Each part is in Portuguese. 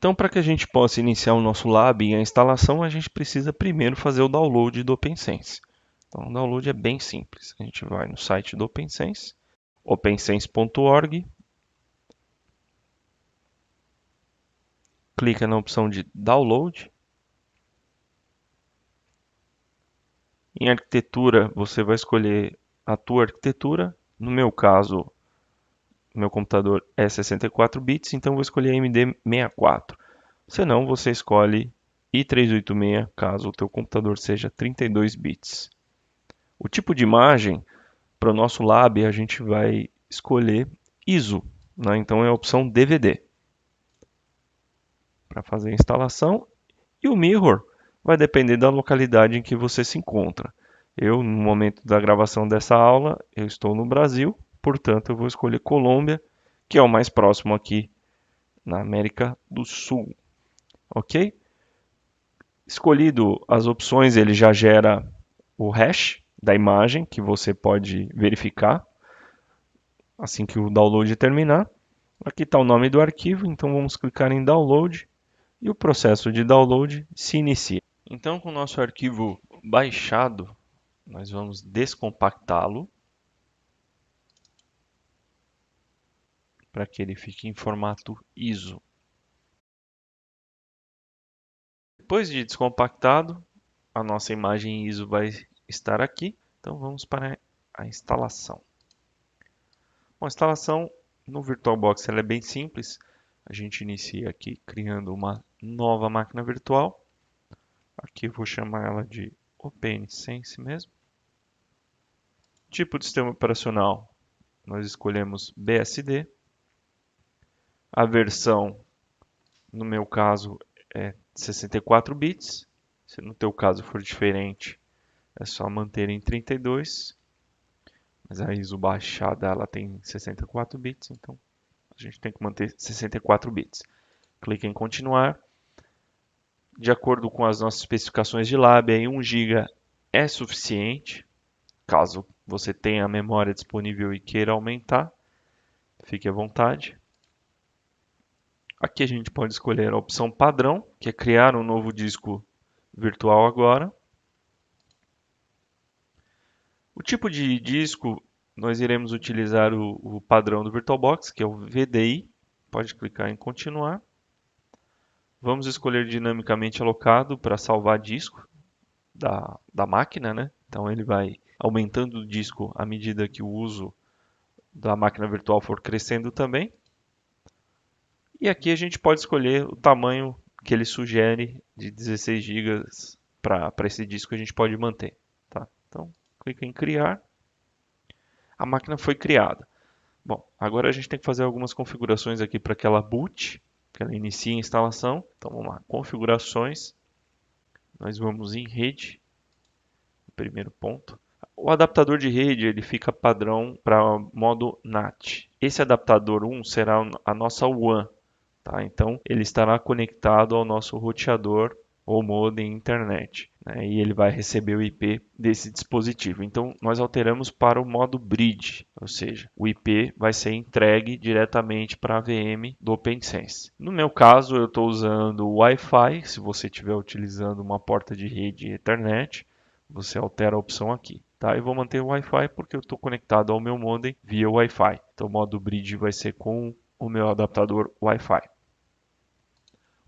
Então, para que a gente possa iniciar o nosso lab e a instalação, a gente precisa primeiro fazer o download do OpenSense. Então, o download é bem simples. A gente vai no site do OpenSense, opensense.org, clica na opção de download. Em arquitetura, você vai escolher a tua arquitetura. No meu caso, meu computador é 64 bits, então vou escolher AMD64. Se não, você escolhe i386, caso o teu computador seja 32 bits. O tipo de imagem, para o nosso lab, a gente vai escolher ISO, né? Então é a opção DVD para fazer a instalação. E o mirror vai depender da localidade em que você se encontra. Eu, no momento da gravação dessa aula, eu estou no Brasil, portanto eu vou escolher Colômbia, que é o mais próximo aqui na América do Sul, ok? Escolhido as opções, ele já gera o hash da imagem que você pode verificar assim que o download terminar. Aqui está o nome do arquivo, então vamos clicar em download e o processo de download se inicia. Então, com o nosso arquivo baixado, nós vamos descompactá-lo para que ele fique em formato ISO. Depois de descompactado, a nossa imagem ISO vai estar aqui. Então vamos para a instalação. Bom, a instalação no VirtualBox ela é bem simples. A gente inicia aqui criando uma nova máquina virtual. Aqui eu vou chamar ela de OpenSense mesmo. Tipo de sistema operacional, nós escolhemos BSD. A versão, no meu caso, é 64 bits. Se no teu caso for diferente, é só manter em 32. Mas a ISO baixada ela tem 64 bits, então a gente tem que manter 64 bits. Clique em continuar. De acordo com as nossas especificações de lab, aí 1 GB é suficiente. Caso você tenha a memória disponível e queira aumentar, fique à vontade. Aqui a gente pode escolher a opção padrão, que é criar um novo disco virtual agora. O tipo de disco, nós iremos utilizar o padrão do VirtualBox, que é o VDI. Pode clicar em continuar. Vamos escolher dinamicamente alocado para salvar disco da máquina, né? Então ele vai aumentando o disco à medida que o uso da máquina virtual for crescendo também. E aqui a gente pode escolher o tamanho que ele sugere de 16 GB para esse disco a gente pode manter. Tá? Então, clica em criar. A máquina foi criada. Bom, agora a gente tem que fazer algumas configurações aqui para que ela boot, que ela inicie a instalação. Então vamos lá, configurações. Nós vamos em rede, primeiro ponto. O adaptador de rede ele fica padrão para modo NAT. Esse adaptador 1 será a nossa WAN. Tá? Então, ele estará conectado ao nosso roteador ou modem internet, né? E ele vai receber o IP desse dispositivo. Então, nós alteramos para o modo bridge, ou seja, o IP vai ser entregue diretamente para a VM do OpenSense. No meu caso, eu estou usando o Wi-Fi. Se você estiver utilizando uma porta de rede Ethernet, você altera a opção aqui. Tá? Eu vou manter o Wi-Fi porque eu estou conectado ao meu modem via Wi-Fi. Então, o modo bridge vai ser com o meu adaptador Wi-Fi.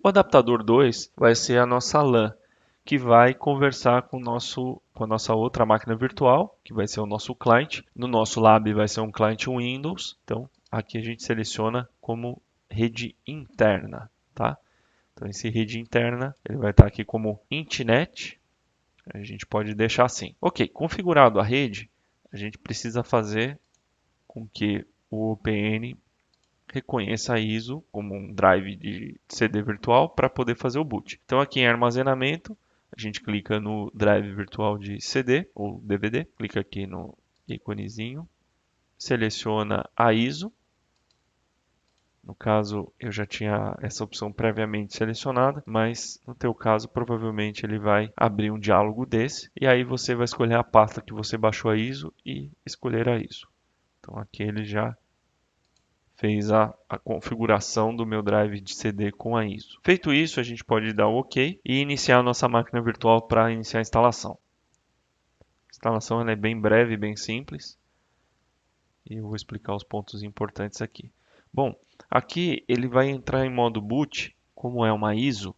O adaptador 2 vai ser a nossa LAN, que vai conversar com a nossa outra máquina virtual, que vai ser o nosso cliente. No nosso lab vai ser um cliente Windows, então aqui a gente seleciona como rede interna, tá? Então esse rede interna, ele vai estar aqui como Intnet, a gente pode deixar assim. Ok, configurado a rede, a gente precisa fazer com que o OPN reconheça a ISO como um drive de CD virtual para poder fazer o boot. Então aqui em armazenamento, a gente clica no drive virtual de CD ou DVD, clica aqui no íconezinho, seleciona a ISO. No caso, eu já tinha essa opção previamente selecionada, mas no teu caso, provavelmente ele vai abrir um diálogo desse, e aí você vai escolher a pasta que você baixou a ISO e escolher a ISO. Então aqui ele já fez a configuração do meu drive de CD com a ISO. Feito isso, a gente pode dar o OK e iniciar a nossa máquina virtual para iniciar a instalação. A instalação ela é bem breve, bem simples. E eu vou explicar os pontos importantes aqui. Bom, aqui ele vai entrar em modo boot, como é uma ISO,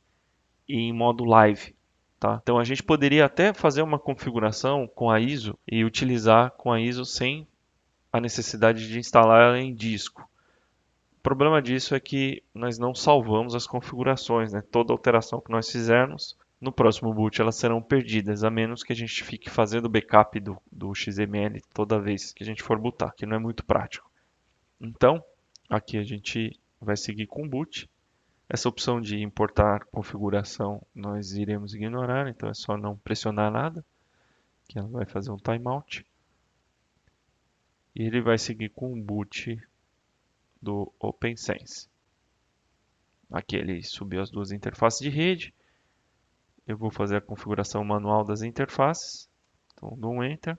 e em modo live. Tá? Então a gente poderia até fazer uma configuração com a ISO e utilizar com a ISO sem a necessidade de instalar ela em disco. O problema disso é que nós não salvamos as configurações, né? Toda alteração que nós fizermos, no próximo boot elas serão perdidas, a menos que a gente fique fazendo backup do XML toda vez que a gente for bootar, que não é muito prático. Então, aqui a gente vai seguir com o boot. Essa opção de importar configuração nós iremos ignorar, então é só não pressionar nada, que ela vai fazer um timeout. E ele vai seguir com o boot do OpenSense. Aqui ele subiu as duas interfaces de rede. Eu vou fazer a configuração manual das interfaces. Então dou um Enter.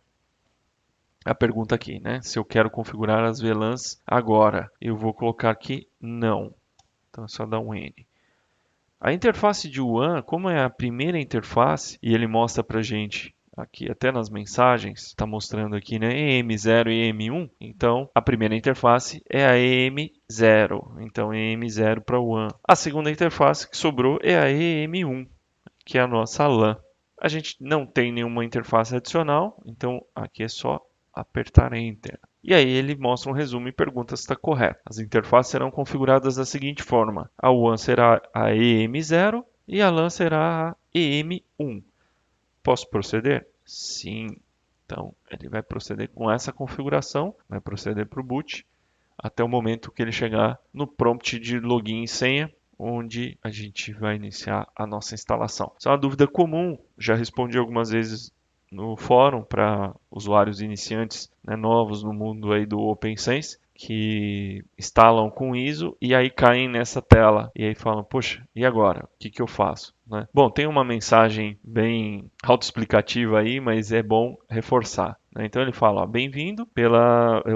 A pergunta aqui, né? Se eu quero configurar as VLANs agora. Eu vou colocar aqui não. Então é só dar um N. A interface de WAN, como é a primeira interface, e ele mostra pra gente aqui até nas mensagens, está mostrando aqui, né, EM0 e EM1. Então, a primeira interface é a EM0. Então, EM0 para WAN. A segunda interface que sobrou é a EM1, que é a nossa LAN. A gente não tem nenhuma interface adicional, então aqui é só apertar Enter. E aí ele mostra um resumo e pergunta se está correto. As interfaces serão configuradas da seguinte forma. A WAN será a EM0 e a LAN será a EM1. Posso proceder? Sim. Então ele vai proceder com essa configuração, vai proceder para o boot, até o momento que ele chegar no prompt de login e senha, onde a gente vai iniciar a nossa instalação. Isso é uma dúvida comum, já respondi algumas vezes no fórum para usuários iniciantes, né, novos no mundo aí do OpenSense, que instalam com ISO e aí caem nessa tela e aí falam, poxa, e agora? O que eu faço? Né? Bom, tem uma mensagem bem autoexplicativa aí, mas é bom reforçar. Né? Então ele fala, bem-vindo,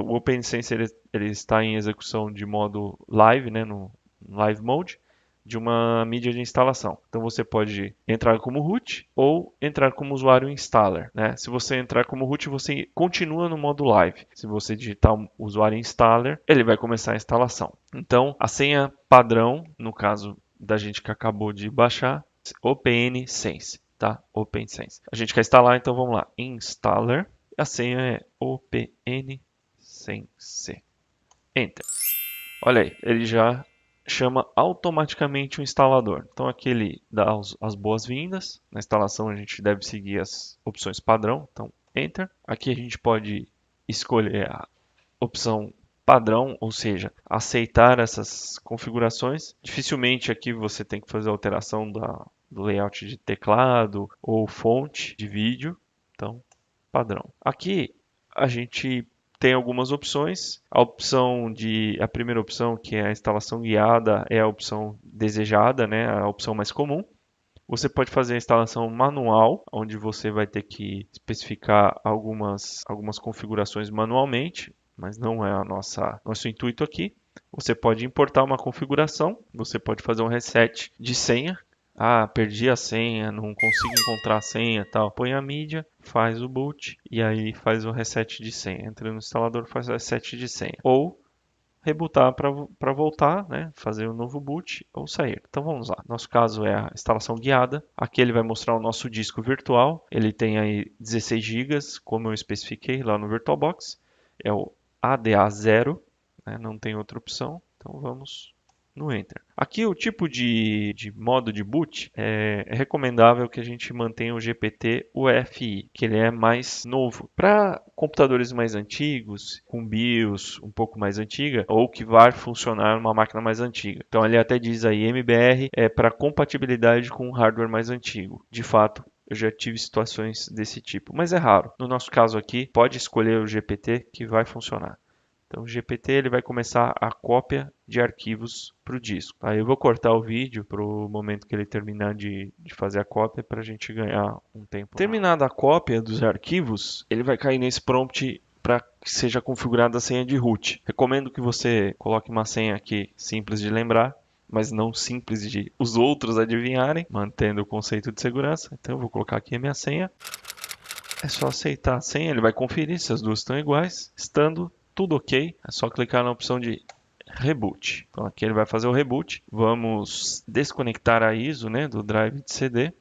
o OpenSense ele está em execução de modo live, né, no live mode, de uma mídia de instalação. Então você pode entrar como root ou entrar como usuário installer. Né? Se você entrar como root, você continua no modo live. Se você digitar o usuário installer, ele vai começar a instalação. Então a senha padrão, no caso da gente que acabou de baixar, OpenSense, tá? OpenSense. A gente quer instalar, então vamos lá, installer. A senha é OpenSense. Enter. Olha aí, ele já chama automaticamente o instalador. Então aqui ele dá as boas-vindas. Na instalação a gente deve seguir as opções padrão. Então Enter. Aqui a gente pode escolher a opção padrão, ou seja, aceitar essas configurações. Dificilmente aqui você tem que fazer alteração do layout de teclado ou fonte de vídeo. Então padrão. Aqui a gente tem algumas opções. A primeira opção, que é a instalação guiada, é a opção desejada, né? A opção mais comum. Você pode fazer a instalação manual, onde você vai ter que especificar algumas configurações manualmente, mas não é nosso intuito aqui. Você pode importar uma configuração, você pode fazer um reset de senha. Ah, perdi a senha, não consigo encontrar a senha, tal. Põe a mídia, faz o boot e aí faz o reset de senha. Entra no instalador, faz o reset de senha. Ou rebootar para voltar, né? Fazer um novo boot ou sair. Então vamos lá. Nosso caso é a instalação guiada. Aqui ele vai mostrar o nosso disco virtual. Ele tem aí 16 GB, como eu especifiquei lá no VirtualBox. É o ADA0, né? Não tem outra opção. Então vamos no Enter. Aqui o tipo de modo de boot é recomendável que a gente mantenha o GPT UEFI, que ele é mais novo. Para computadores mais antigos, com BIOS um pouco mais antiga, ou que vai funcionar numa máquina mais antiga. Então ele até diz aí, MBR é para compatibilidade com um hardware mais antigo. De fato, eu já tive situações desse tipo, mas é raro. No nosso caso aqui, pode escolher o GPT que vai funcionar. Então o GPT ele vai começar a cópia de arquivos para o disco. Aí eu vou cortar o vídeo para o momento que ele terminar de fazer a cópia para a gente ganhar um tempo. Terminada a cópia dos arquivos, ele vai cair nesse prompt para que seja configurada a senha de root. Recomendo que você coloque uma senha aqui simples de lembrar, mas não simples de os outros adivinharem, mantendo o conceito de segurança. Então eu vou colocar aqui a minha senha. É só aceitar a senha, ele vai conferir se as duas estão iguais. Estando tudo ok, é só clicar na opção de reboot. Então aqui ele vai fazer o reboot. Vamos desconectar a ISO, né, do drive de CD.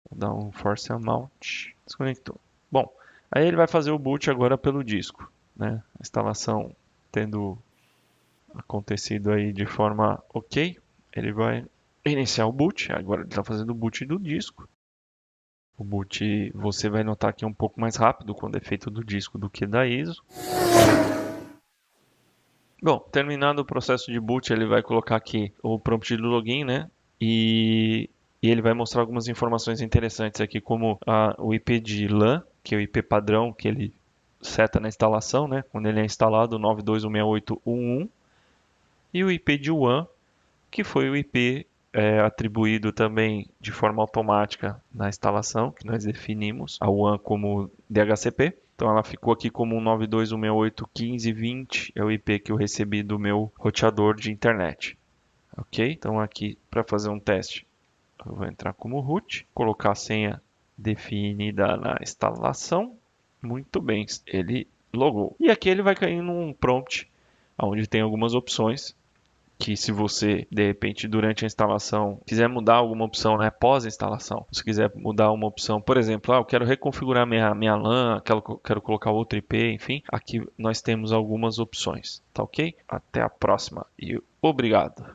Vou dar um force mount. Desconectou. Bom, aí ele vai fazer o boot agora pelo disco, né? A instalação tendo acontecido aí de forma ok, ele vai iniciar o boot. Agora ele está fazendo o boot do disco. O boot você vai notar que é um pouco mais rápido quando é feito do disco do que da ISO. Bom, terminado o processo de boot, ele vai colocar aqui o prompt do login, né? E ele vai mostrar algumas informações interessantes aqui, como o IP de LAN, que é o IP padrão que ele seta na instalação, né? Quando ele é instalado, 92.168.1.1, e o IP de WAN, que foi o IP atribuído também de forma automática na instalação, que nós definimos a WAN como DHCP. Então ela ficou aqui como 92.168.15.20, é o IP que eu recebi do meu roteador de internet. Ok? Então aqui para fazer um teste, eu vou entrar como root, colocar a senha definida na instalação. Muito bem, ele logou. E aqui ele vai cair num prompt, onde tem algumas opções que se você, de repente, durante a instalação, quiser mudar alguma opção, né, pós-instalação, se quiser mudar uma opção, por exemplo, eu quero reconfigurar minha LAN, quero colocar outro IP, enfim, aqui nós temos algumas opções, tá ok? Até a próxima e obrigado!